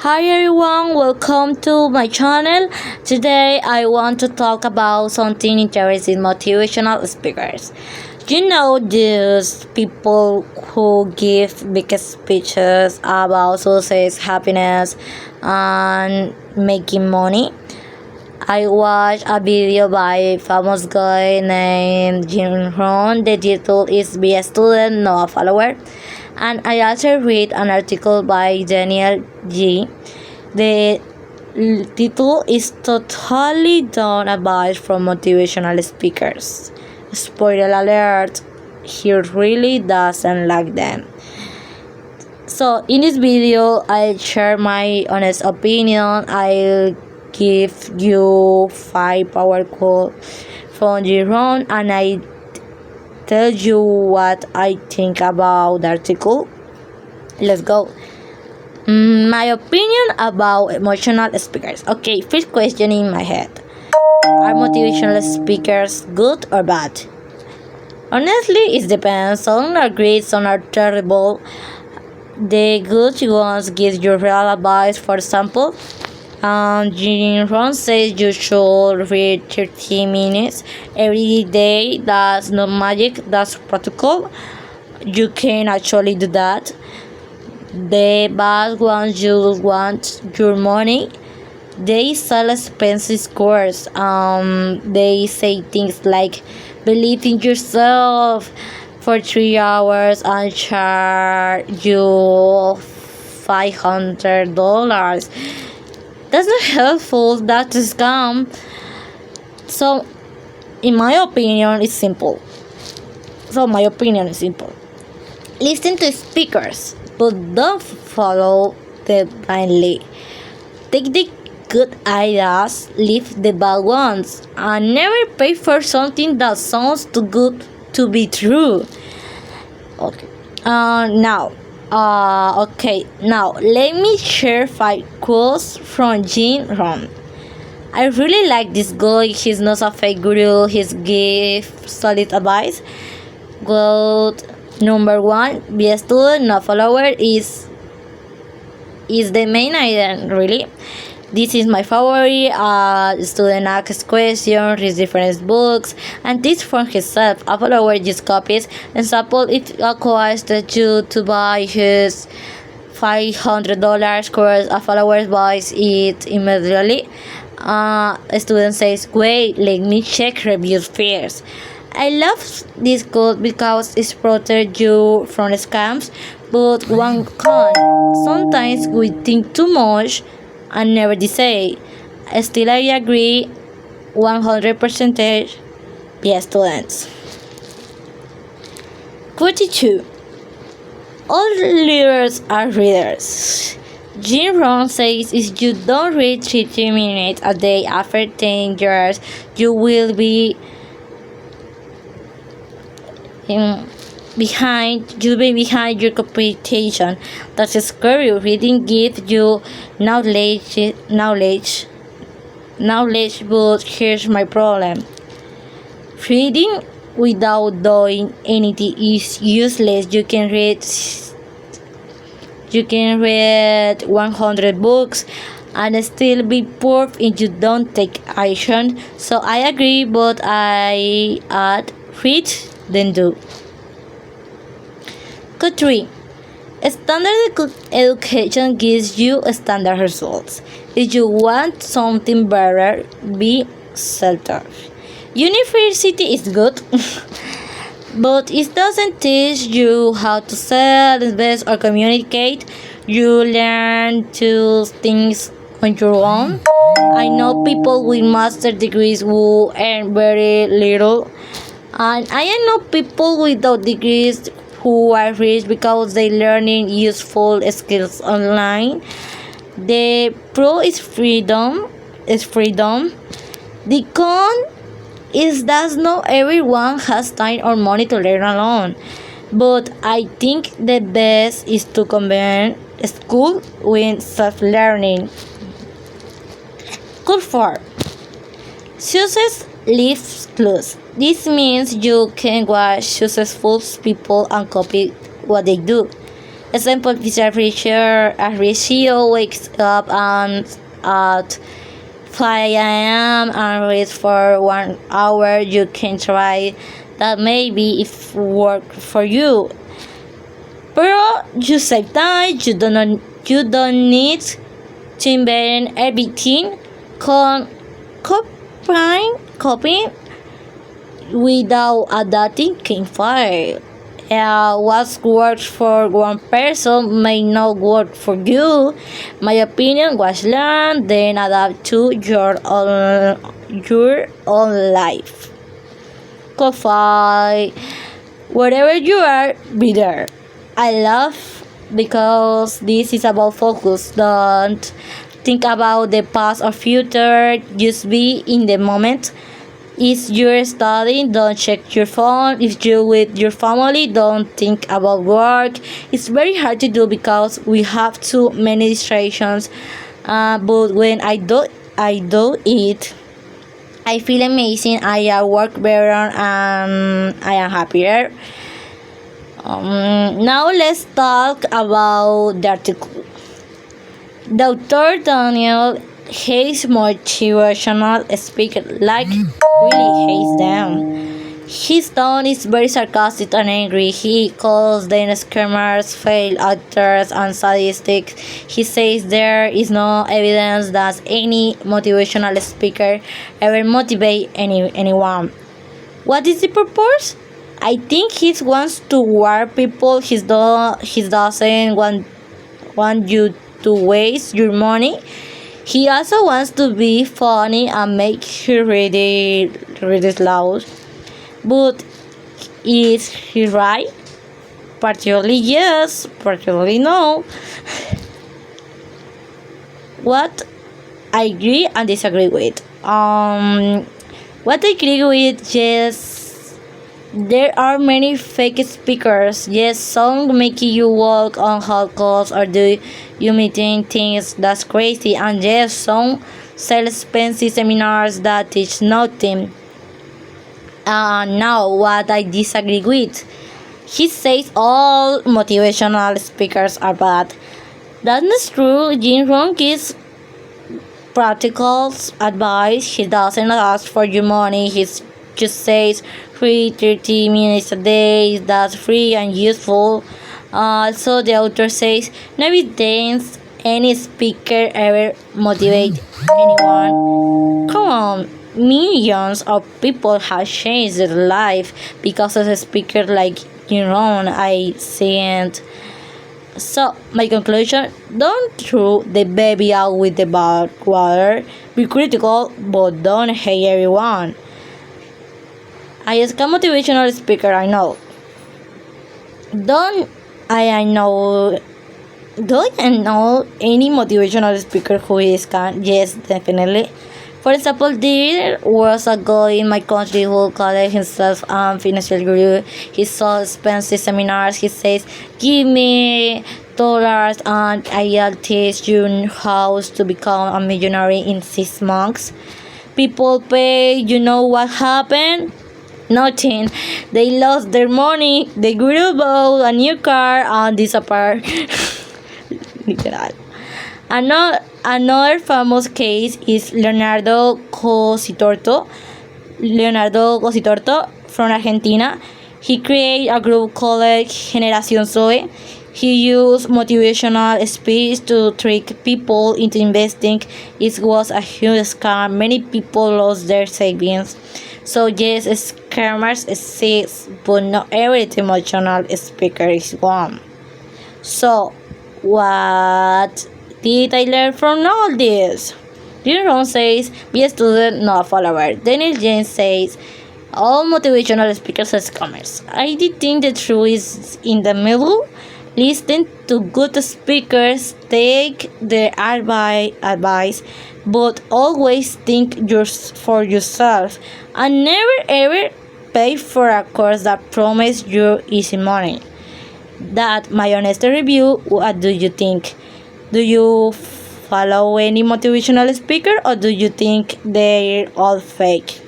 Hi everyone, welcome to my channel. Today I want to talk about something interesting, motivational speakers. You know these people who give big speeches about success, happiness, and making money. I watched a video by a famous guy named Jim Rohn. The title is Be a Student, Not a Follower. And I also read an article by Daniel G. The title is totally done advice from motivational speakers. Spoiler alert, he really doesn't like them. So in this video, I'll share my honest opinion. I'll give you 5 power quotes from Giron and I tell you what I think about the article. Let's go. My opinion about emotional speakers. Okay, first question in my head. Are motivational speakers good or bad? Honestly, it depends. Some are great, some are terrible. The good ones give you real advice. For example, Jim Rohn says you should read 30 minutes every day. That's not magic, that's protocol. You can actually do that. The bad ones just want your money. They sell expensive course. They say things like believe in yourself for 3 hours and charge you $500. That's not helpful. That's a scam. So, in my opinion, it's simple. Listen to speakers, but don't follow them blindly. Take the good ideas, leave the bad ones, and never pay for something that sounds too good to be true. Okay. Now let me share 5 quotes from Jim Rohn. I really like this guy. He's not a fake guru. He gives solid advice. Quote number 1: be a student, not follower is the main idea. Really, this is my favorite. Student asks questions, reads different books, and teach for himself. A follower just copies. Example, it requires you to buy his $500 course. A follower buys it immediately. A student says, "Wait, let me check reviews first." I love this quote because it protects you from scams, but one con: sometimes we think too much and never decide. Still, I agree 100%. Be students. 42. All leaders are readers. Jim Rohn says if you don't read 30 minutes a day after 10 years, you will be behind your competition. That's scary. Reading gives you knowledge, but here's my problem. Reading without doing anything is useless. You can read 100 books and still be poor if you don't take action. So I agree, but I add read then do. Code 3. Standard education gives you standard results. If you want something better, be self-taught. University is good, but it doesn't teach you how to sell, invest, or communicate. You learn to things on your own. I know people with master degrees who earn very little, and I know people without degrees who are rich because they learning useful skills online. The pro is freedom. The con is that not everyone has time or money to learn alone. But I think the best is to combine school with self-learning. Code 4. Success leaves clues. This means you can watch successful people and copy what they do. Example, Mr. Ricio wakes up and at 5 a.m. and reads for 1 hour. You can try that, maybe if work for you. Pero you save time. You don't need to invent everything. Copying without adapting can fail. What works for one person may not work for you. My opinion was learn, then adapt to your own life. Coffee, wherever you are, be there. I love because this is about focus. Don't think about the past or future. Just be in the moment. If you're studying, don't check your phone. If you're with your family, don't think about work. It's very hard to do because we have too many distractions. But when I do it, I feel amazing. I work better and I am happier. Now let's talk about the article. Dr. Daniel hates motivational speakers, like really hates them. His tone is very sarcastic and angry. He calls them scammers, failed actors, and sadistic. He says there is no evidence that any motivational speaker ever motivate anyone. What is the purpose? I think he wants to warn people. He doesn't want you to waste your money. He also wants to be funny and make you really loud. But is he right? Partially yes, partially no. What I agree and disagree with. What I agree with, yes, there are many fake speakers. Yes, some make you walk on hot coals or do you meeting things that's crazy. And yes, some sell expensive seminars that teach nothing. Now, what I disagree with. He says all motivational speakers are bad. That's not true. Jim Rohn gives practical advice. He doesn't ask for your money. He just says free 30 minutes a day. That's free and useful. Also, the author says no evidence any speaker ever motivate anyone. Come on, millions of people have changed their life because of a speaker like your own. I see it. So, my conclusion, don't throw the baby out with the bathwater. Be critical, but don't hate everyone. I ask a motivational speaker, I know. Don't I know don't I know any motivational speaker who is can? Yes, definitely. For example, there was a guy in my country who called himself financial guru. He saw expensive seminars. He says, "Give me dollars and I'll teach you how to become a millionaire in 6 months." People pay. You know what happened? Nothing. They lost their money. The guru bought a new car and disappeared. Literal. Another famous case is Leonardo Cositorto from Argentina. He created a group called Generación Zoe. He used motivational speech to trick people into investing. It was a huge scam. Many people lost their savings. So yes, scammers exist, but not every emotional speaker is one. So, what did I learn from all this? Jim Rohn says, be a student, not a follower. Daniel James says, all motivational speakers are scammers. I did think the truth is in the middle. Listen to good speakers, take their advice, but always think for yourself and never ever pay for a course that promises you easy money. That my honest review. What do you think? Do you follow any motivational speaker or do you think they're all fake?